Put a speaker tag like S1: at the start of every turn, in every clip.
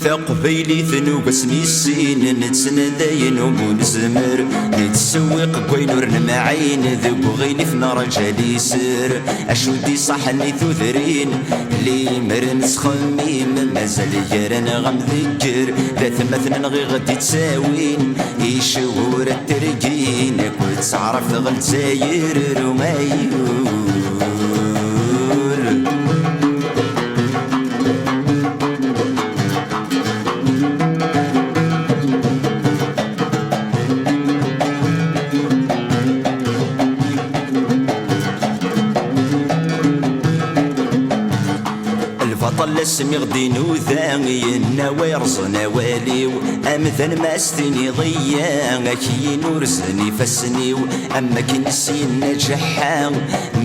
S1: تقبيلي ثنو اسمي السين نتسندين ونزمر نتسوق كوينور نمعين ذوق غيني في نار جالي سر اشودي صحني ثوثرين لي مرنس خميم مازال يرن غم ذكر ذات مثلا غي غدي تساوين يشور الترقين كنت تعرف غل زاير رمايو البطل اسمي غدين وذاني النوايا رزنا واليو امثل ما استني ضيا كي نورزني فسنيو اما كي نسينا جحا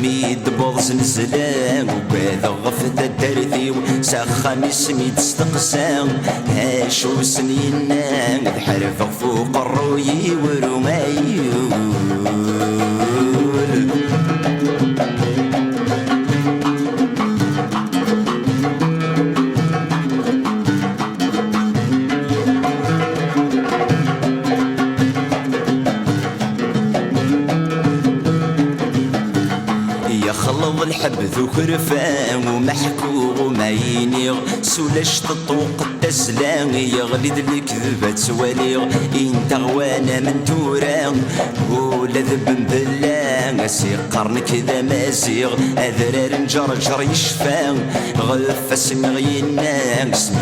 S1: ميد بوض نزلان وباذا غفت الدرثيو سخن اسمي تستقسام هاشو سنينا ذحرف فوق الروي ورمايو خلط الحب ذو كرفان ومحكو وماينيغ سولش تطوق التسلان يغلي الكذبة تواليغ انت غوانا من توران ولا ذب بلان سيقرن كذا مازيغ اذرار نجرجر يشفان غف اسم غينان اسم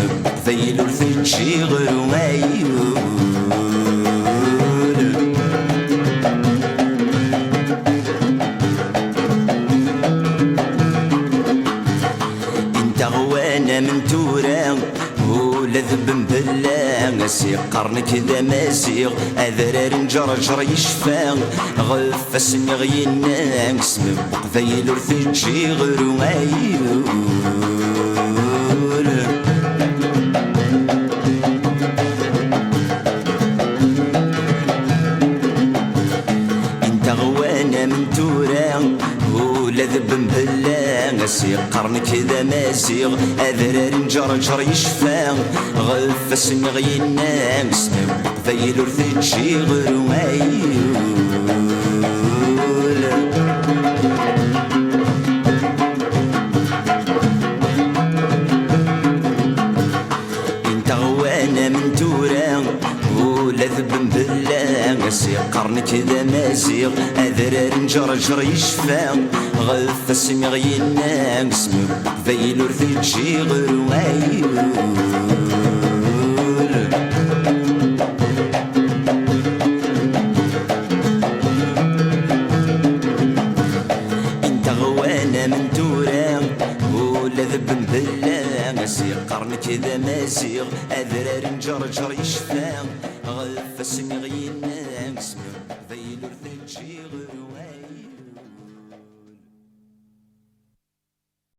S1: ذيل ورثي غير مايو غوانا من توران ولا ذب بلان سيقرن كذا مازيغ اذرار نجرجر يشفان غف اسم غينان اسم بقذيل ورثي غير مايو انت غوانا من توران ولا ذب بلان سيقرن كذا مازيغ اذرار نجرجر يشفان غف اسم غينان اسم بقذيل ورثي غير مايو انت غوانا من توران ولا ذب بلان سيقرن كذا مازيغ اذرار نجرجر يشفان غف اسم غينان اسم بقذيل ورثي غير مايو انت غوانا من توران ولا ذب بلان سيقرن كذا مازيغ اذرار نجرجر يشفان غف اسم غينان